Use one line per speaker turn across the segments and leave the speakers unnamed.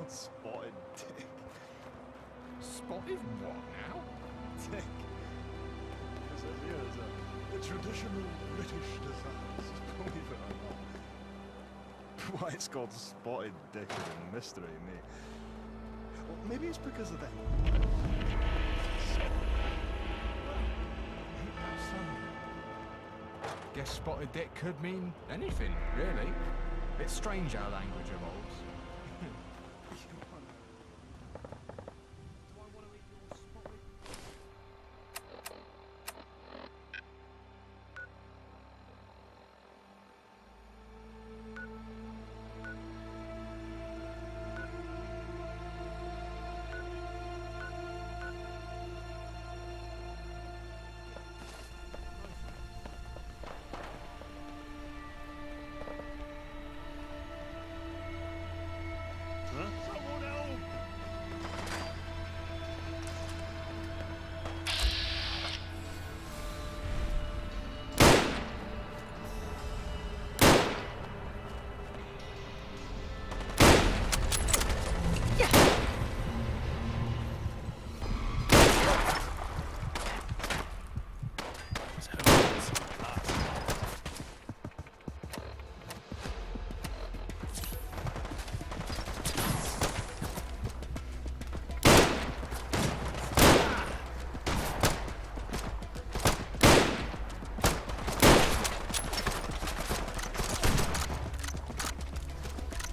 called spotted dick.
Spotted what now?
Dick. Because here is the traditional British desires, believe it or not. Why it's called spotted dick is a mystery, mate. Well, maybe it's because of that.
Guess spotted dick could mean anything, really. It's strange how language evolves.
Someone help!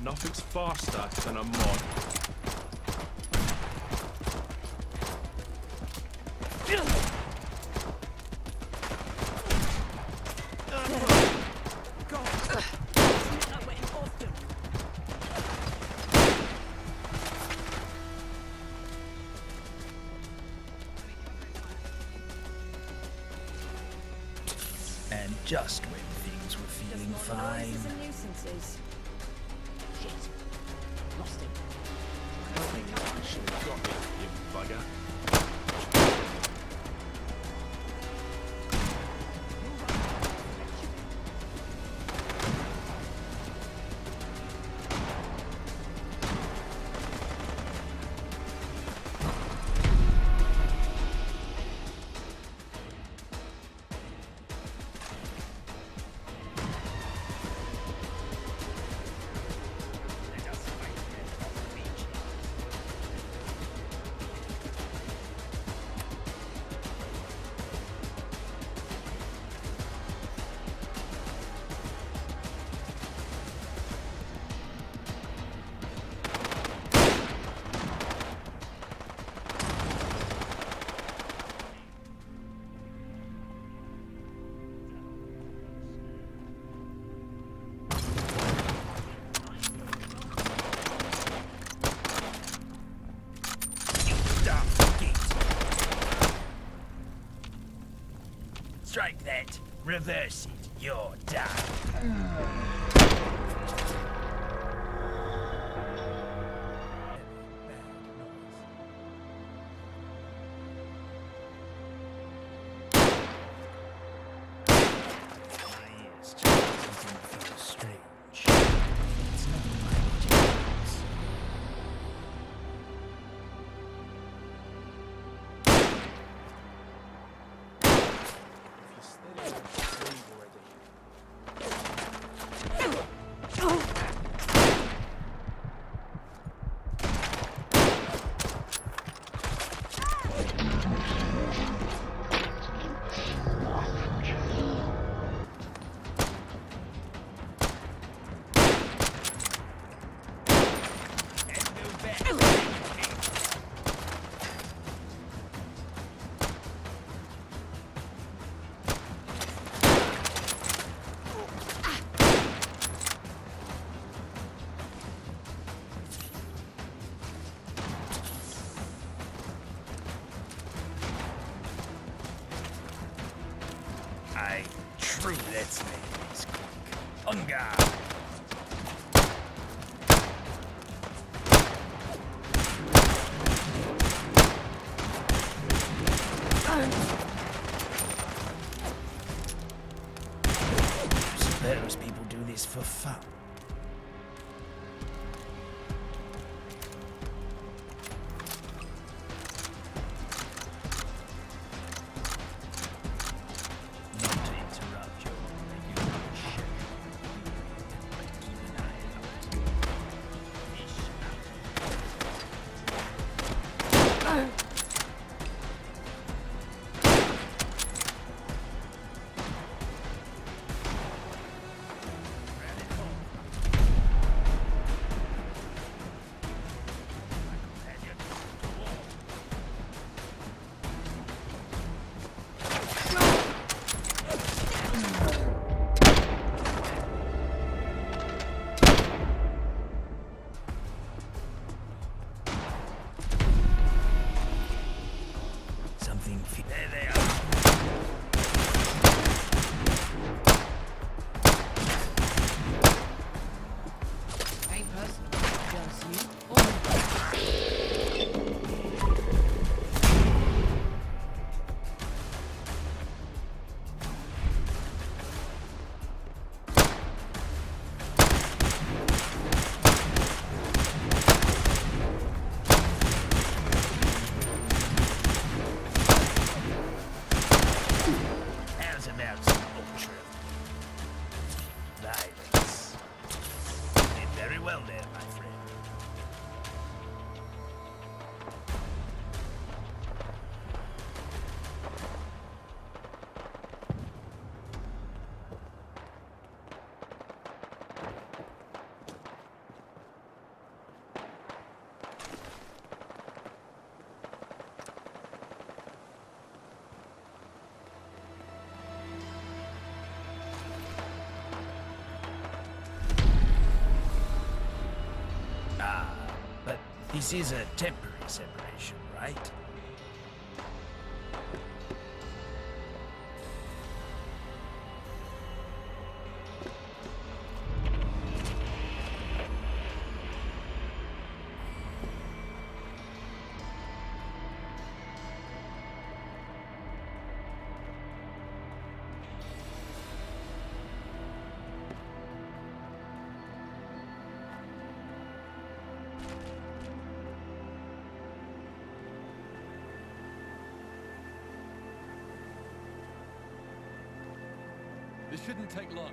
Nothing's faster than a mod.
And just when things were feeling fine.
Noises and nuisances. Shit. Lost him.
Got it, you bugger.
Strike that. Reverse it. You're done. Aye, true, let's make this quick. Unga! Suppose people do this for fun. Something. There they are.
Ain't personal, just you. Oh,
How's about some ultra violence? Did very well there, my friend. But this is a temporary separation, right?
This shouldn't take long.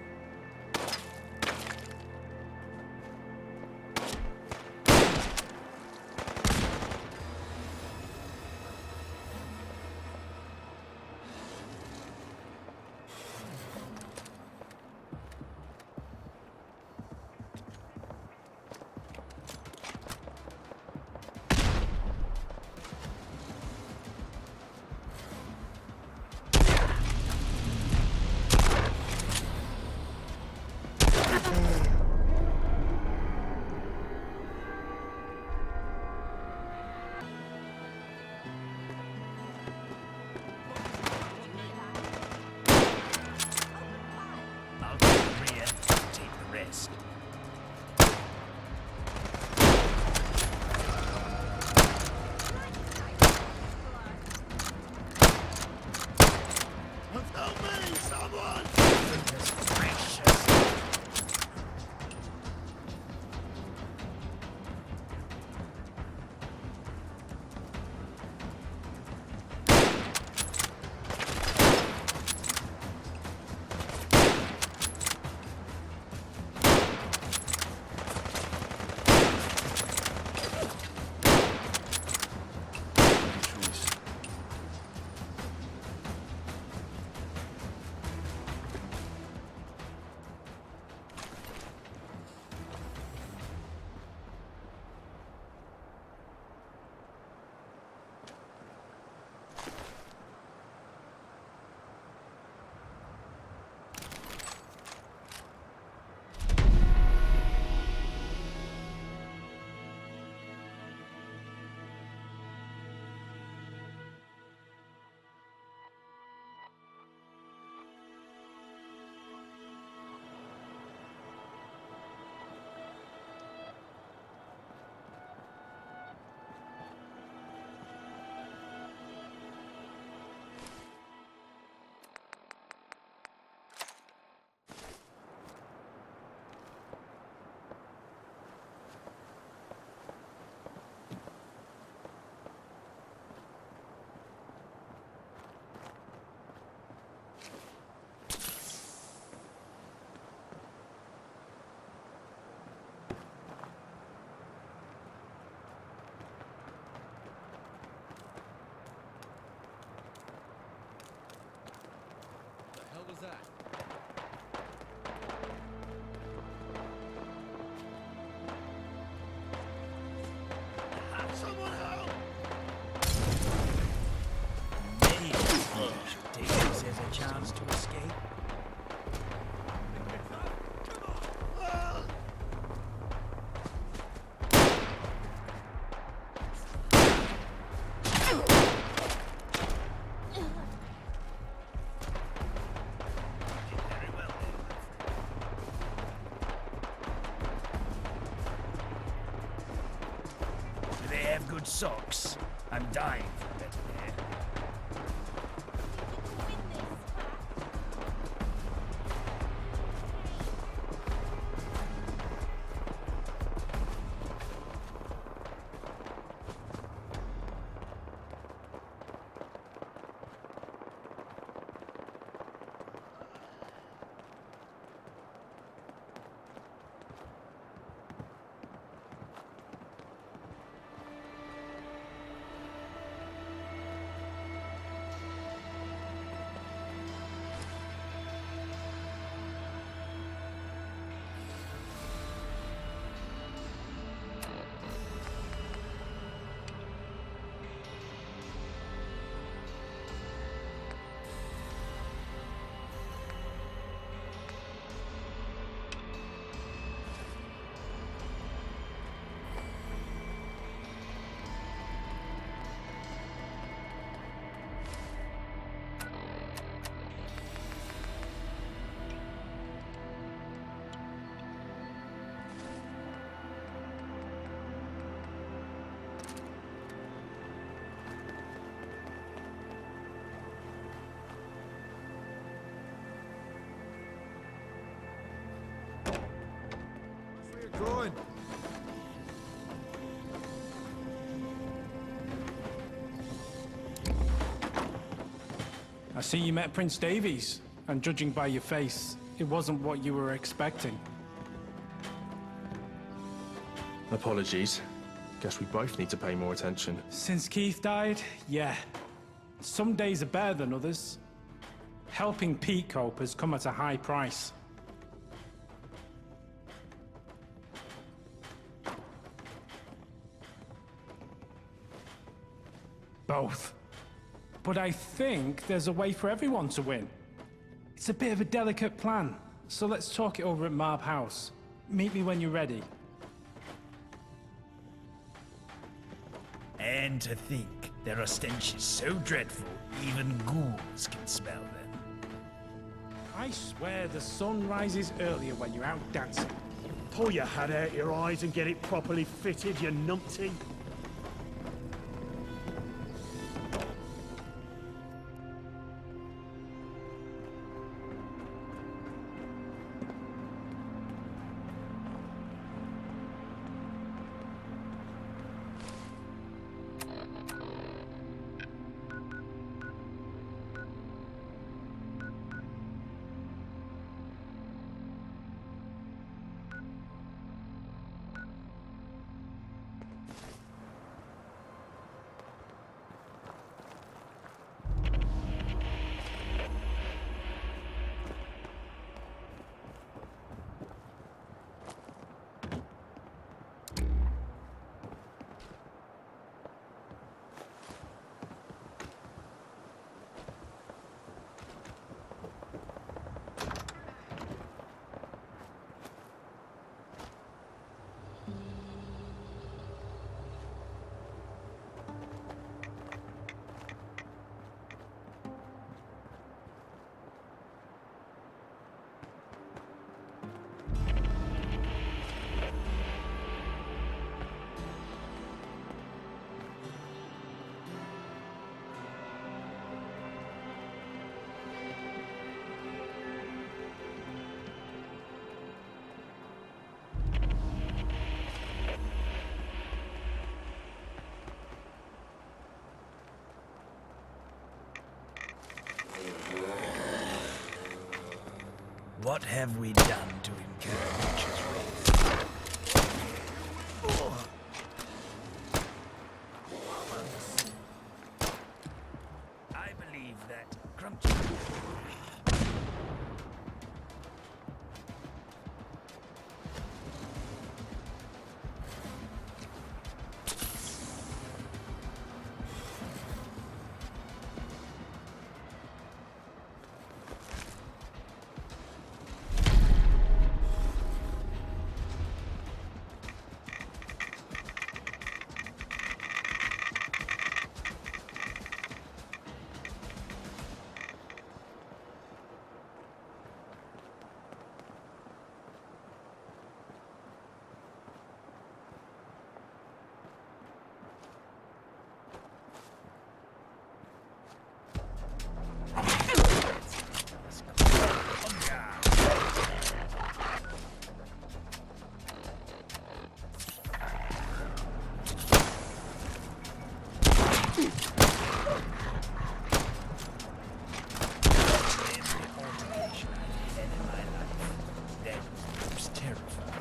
there's a chance to escape. Very well then. Do they have good socks? I'm dying for a better pair.
Going.
I see you met Prince Davies, and judging by your face, it wasn't what you were expecting.
Apologies. Guess we both need to pay more attention.
Since Keith died, yeah. Some days are better than others. Helping Peacope has come at a high price. Both. But I think there's a way for everyone to win. It's a bit of a delicate plan, so let's talk it over at Marb House. Meet me when you're ready.
And to think there are stenches so dreadful, even ghouls can smell them.
I swear the sun rises earlier when you're out dancing.
Pull your hat out your eyes and get it properly fitted, you numpty.
What have we done to incur nature's wrath? I believe that Grumpy. Every altercation I've had in my life, that was terrifying.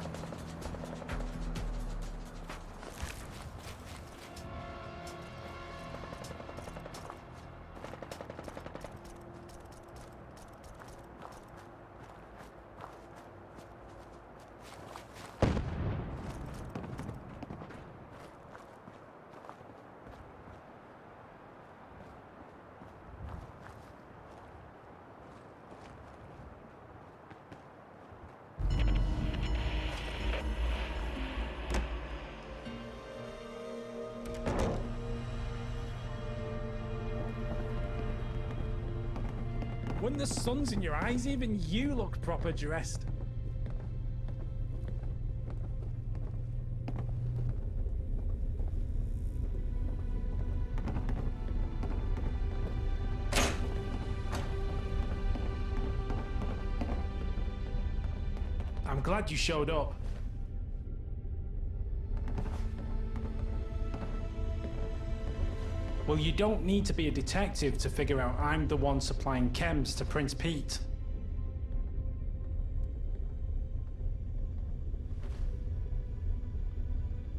When the sun's in your eyes, even you look proper dressed. I'm glad you showed up. Well, you don't need to be a detective to figure out I'm the one supplying chems to Prince Pete.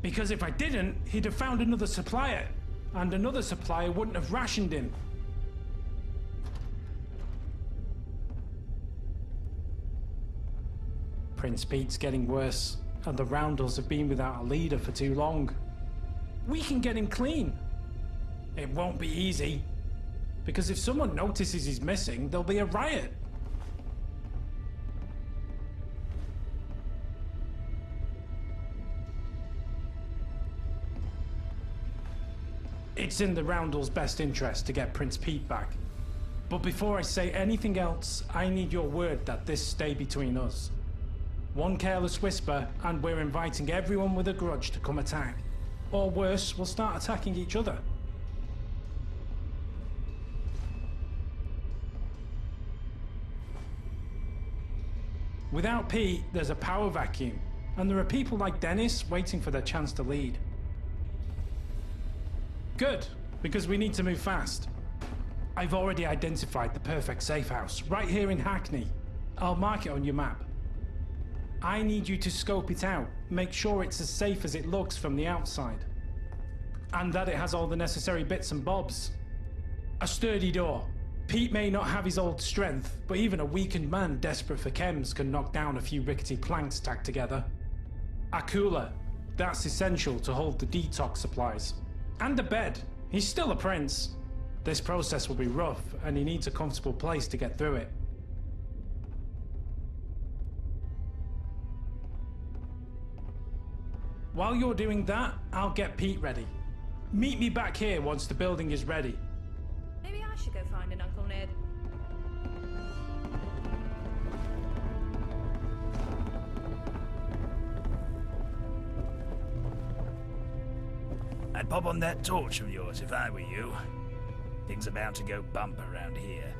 Because if I didn't, he'd have found another supplier, and another supplier wouldn't have rationed him. Prince Pete's getting worse, and the Roundels have been without a leader for too long. We can get him clean. It won't be easy, because if someone notices he's missing, there'll be a riot. It's in the Roundels' best interest to get Prince Pete back. But before I say anything else, I need your word that this stay between us. One careless whisper, and we're inviting everyone with a grudge to come attack. Or worse, we'll start attacking each other. Without Pete, there's a power vacuum, and there are people like Dennis waiting for their chance to lead. Good, because we need to move fast. I've already identified the perfect safe house, right here in Hackney. I'll mark it on your map. I need you to scope it out, make sure it's as safe as it looks from the outside. And that it has all the necessary bits and bobs. A sturdy door. Pete may not have his old strength, but even a weakened man desperate for chems can knock down a few rickety planks tacked together. A cooler. That's essential to hold the detox supplies. And a bed. He's still a prince. This process will be rough, and he needs a comfortable place to get through it. While you're doing that, I'll get Pete ready. Meet me back here once the building is ready.
Maybe I should go find an Uncle Ned.
I'd pop on that torch of yours if I were you. Things are bound to go bump around here.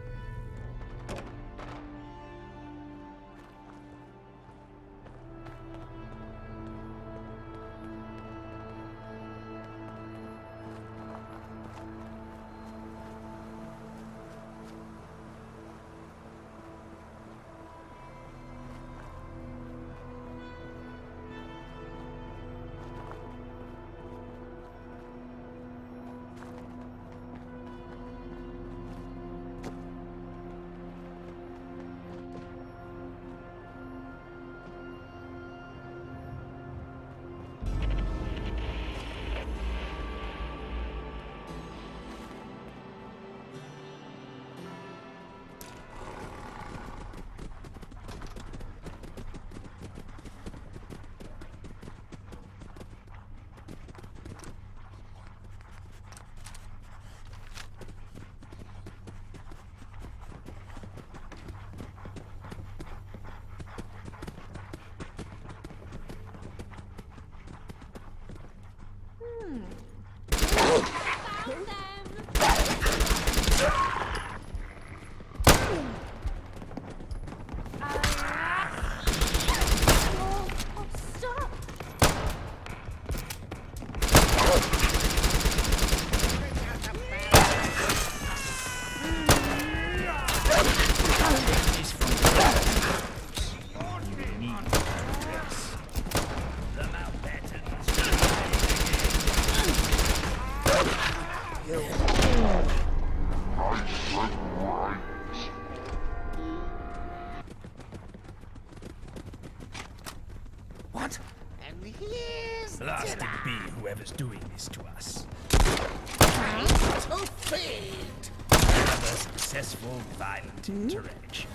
was doing this to us. To feed! Another successful violent interaction.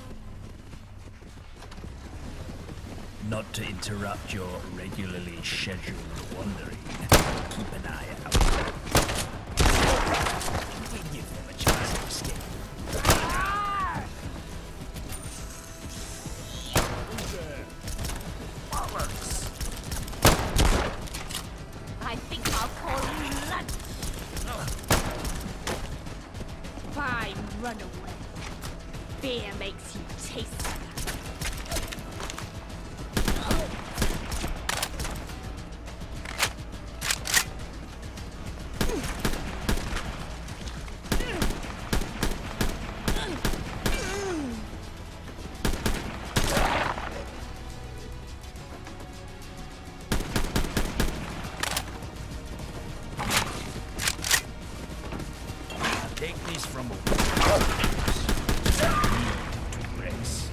Not to interrupt your regularly scheduled wandering. Keep an eye out. We give them a chance to escape.
I think I'll call you lunch. Fine, run away. Beer makes you taste better.
Take this from a to rest.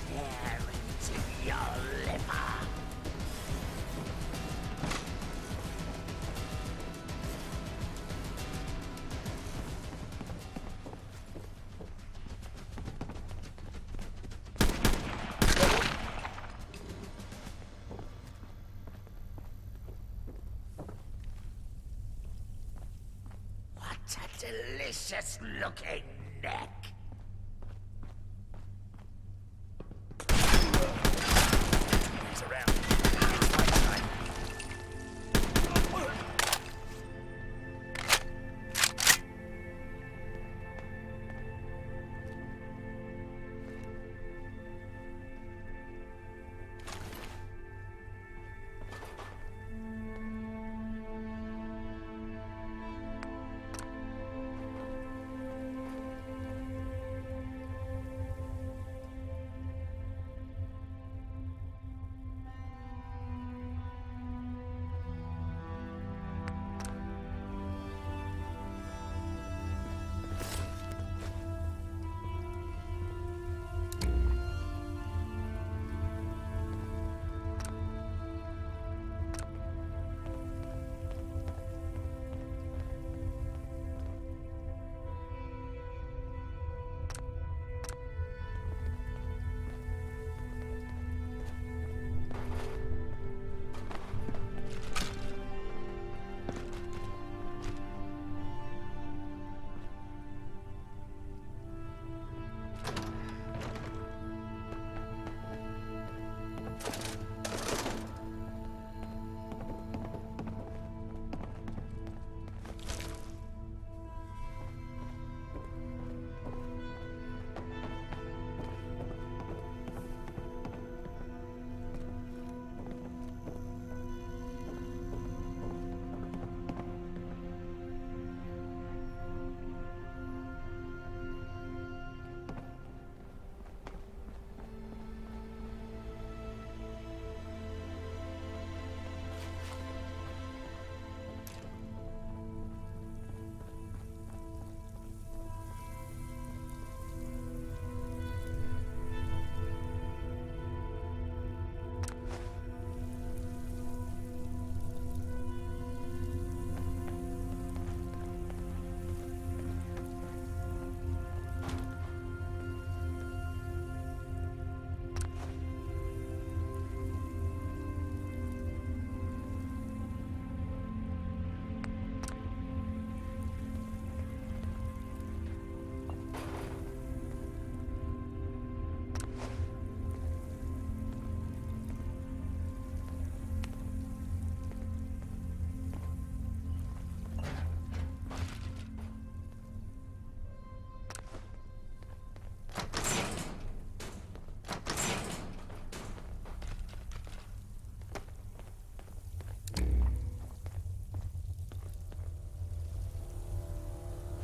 Tear into your liver. What a delicious looking neck. He's around. It's my time.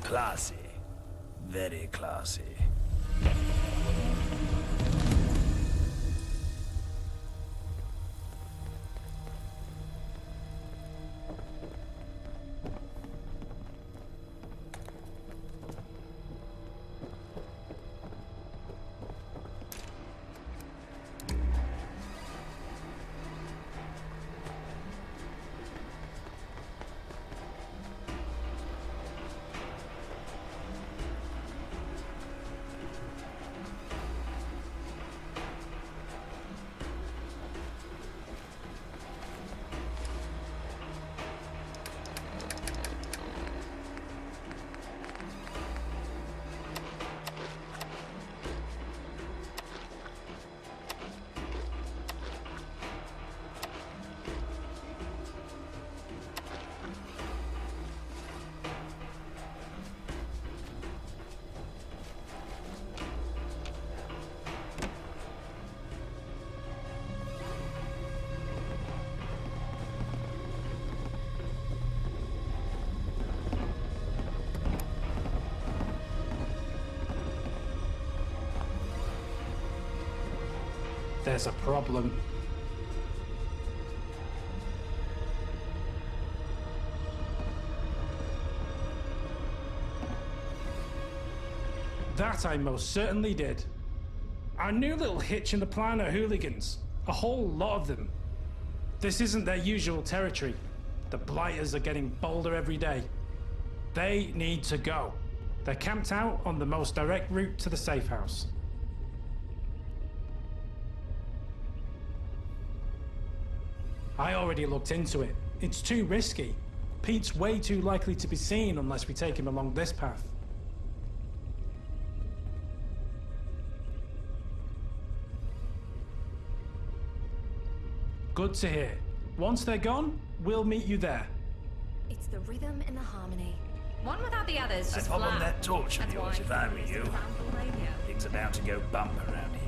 Classy. Very classy.
there's a problem. That I most certainly did. Our new little hitch in the plan are hooligans. A whole lot of them. This isn't their usual territory. The Blighters are getting bolder every day. They need to go. They're camped out on the most direct route to the safe house. I already looked into it. It's too risky. Pete's way too likely to be seen unless we take him along this path. Good to hear. Once they're gone, we'll meet you there.
It's the rhythm and the harmony. One without the others
I'd
just
hop on
flat.
that torch of
That's
yours
why
if I were
it's
you.
Transylvania.
Things about to go bump around here.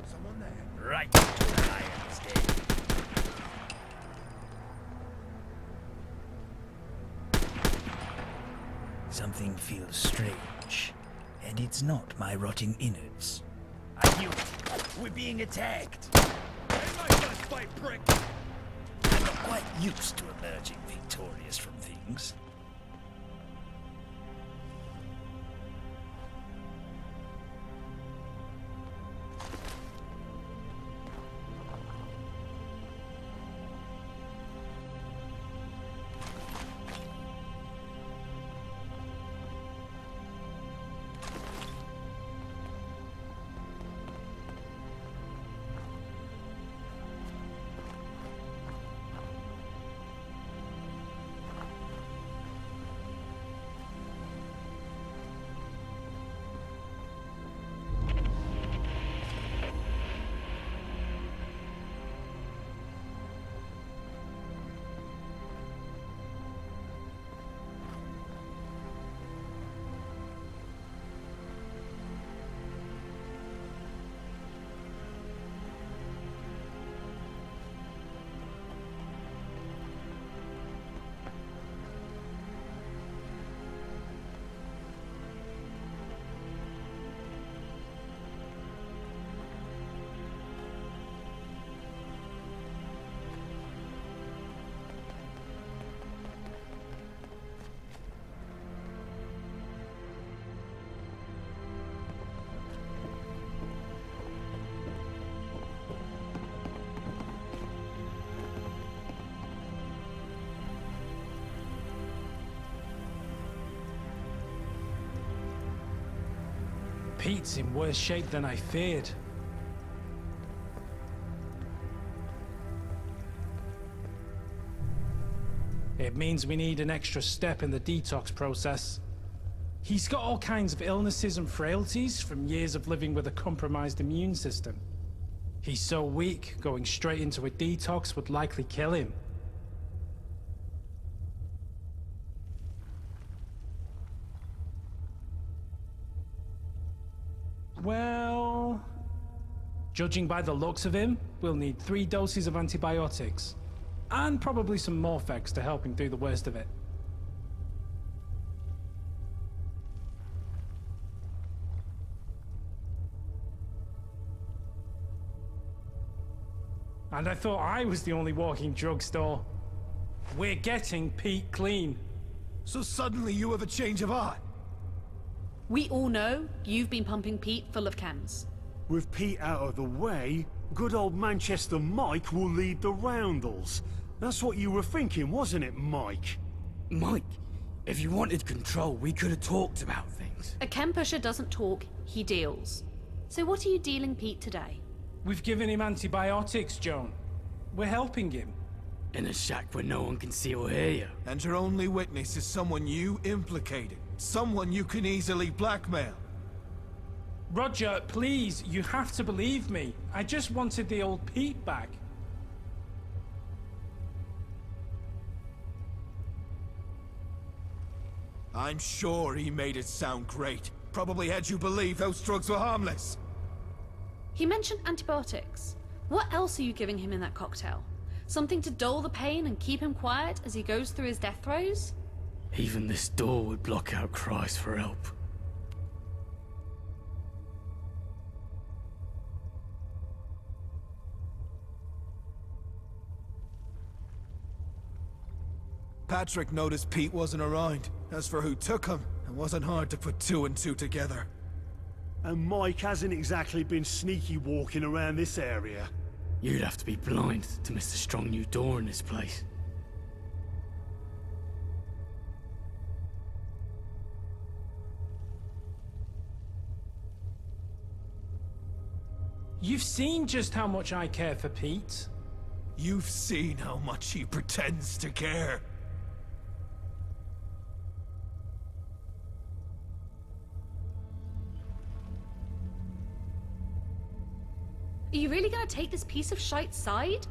Someone there?
Right to the lion's den. Something feels strange, and it's not my rotting innards. I knew it. We're being attacked.
Prick!
I'm not quite used to emerging victorious from things.
Pete's in worse shape than I feared. It means we need an extra step in the detox process. He's got all kinds of illnesses and frailties from years of living with a compromised immune system. He's so weak, going straight into a detox would likely kill him. Well, judging by the looks of him, we'll need 3 doses of antibiotics. And probably some Morphex to help him through the worst of it. And I thought I was the only walking drugstore. We're getting Pete clean.
So suddenly you have a change of heart?
We all know you've been pumping Pete full of chems.
With Pete out of the way, good old Manchester Mike will lead the roundels. That's what you were thinking, wasn't it, Mike?
Mike, if you wanted control, we could have talked about things.
A chem pusher doesn't talk, he deals. So what are you dealing Pete today?
We've given him antibiotics, Joan. We're helping him.
In a shack where no one can see or hear you.
And your only witness is someone you implicated. Someone you can easily blackmail.
Roger, please, you have to believe me. I just wanted the old Pete back.
I'm sure he made it sound great. Probably had you believe those drugs were harmless.
He mentioned antibiotics. What else are you giving him in that cocktail? Something to dull the pain and keep him quiet as he goes through his death throes?
Even this door would block out cries for help.
Patrick noticed Pete wasn't around. As for who took him, it wasn't hard to put two and two together.
And Mike hasn't exactly been sneaky walking around this area.
You'd have to be blind to miss the strong new door in this place.
You've seen just how much I care for Pete.
You've seen how much he pretends to care.
Are you really gonna take this piece of shite's side?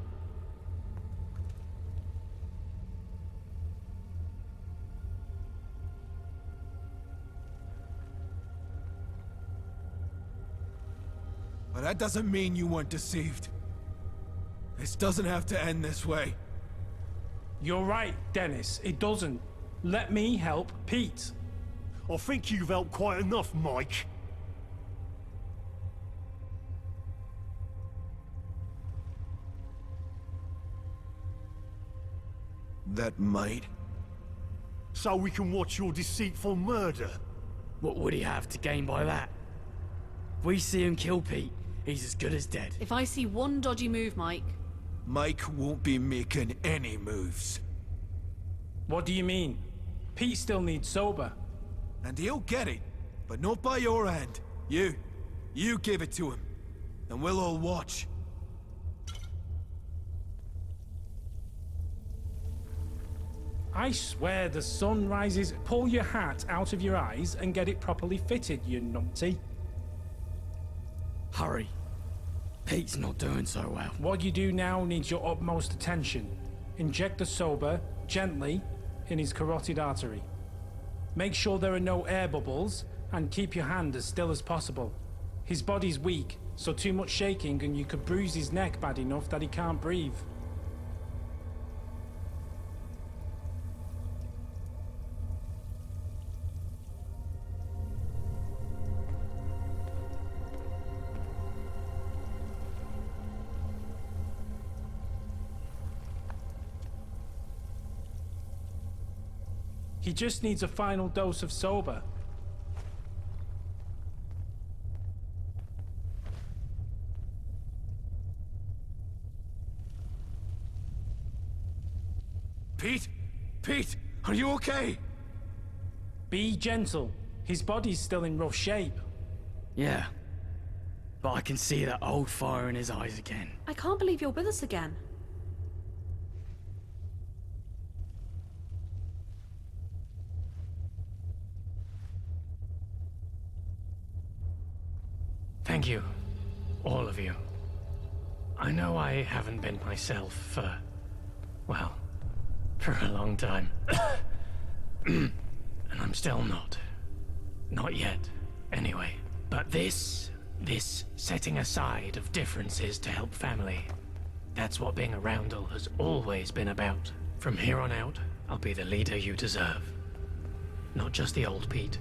But that doesn't mean you weren't deceived. This doesn't have to end this way.
You're right, Dennis. It doesn't. Let me help Pete.
I think you've helped quite enough, Mike.
That might.
So we can watch your deceitful murder.
What would he have to gain by that? If we see him kill Pete, he's as good as dead.
If I see one dodgy move, Mike...
Mike won't be making any moves.
What do you mean? Pete still needs sober.
And he'll get it, but not by your hand. You give it to him, and we'll all watch.
I swear the sun rises. Pull your hat out of your eyes and get it properly fitted, you numpty.
Hurry. Pete's not doing so well.
What you do now needs your utmost attention. Inject the sober, gently, in his carotid artery. Make sure there are no air bubbles, and keep your hand as still as possible. His body's weak, so too much shaking and you could bruise his neck bad enough that he can't breathe. He just needs a final dose of sober.
Pete? Pete, are you okay?
Be gentle. His body's still in rough shape.
Yeah. But I can see that old fire in his eyes again.
I can't believe you're with us again.
Thank you, all of you. I know I haven't been myself for, well, for a long time. And I'm still not. Not yet, anyway. But this setting aside of differences to help family, that's what being a Roundel has always been about. From here on out, I'll be the leader you deserve. Not just the old Pete,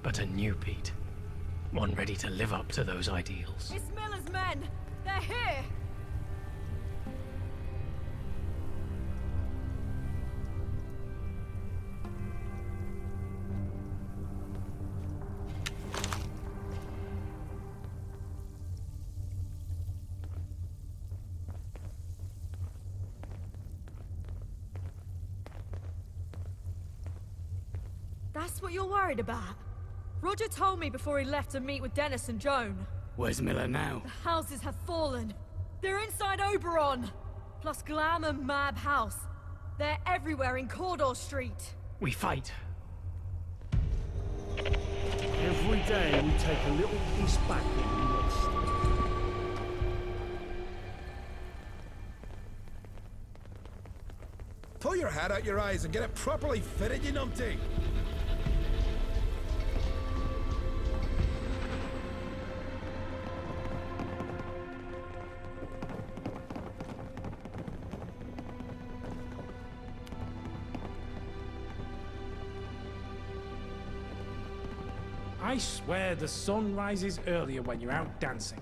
but a new Pete. One ready to live up to those ideals.
It's Miller's men! They're here!
That's what you're worried about? Roger told me before he left to meet with Dennis and Joan.
Where's Miller now?
The houses have fallen. They're inside Oberon! Plus Glam and Mab House. They're everywhere in Cawdor Street.
We fight.
Every day we take a little piece back that we lost.
Pull your hat out your eyes and get it properly fitted, you numpty!
I swear the sun rises earlier when you're out dancing.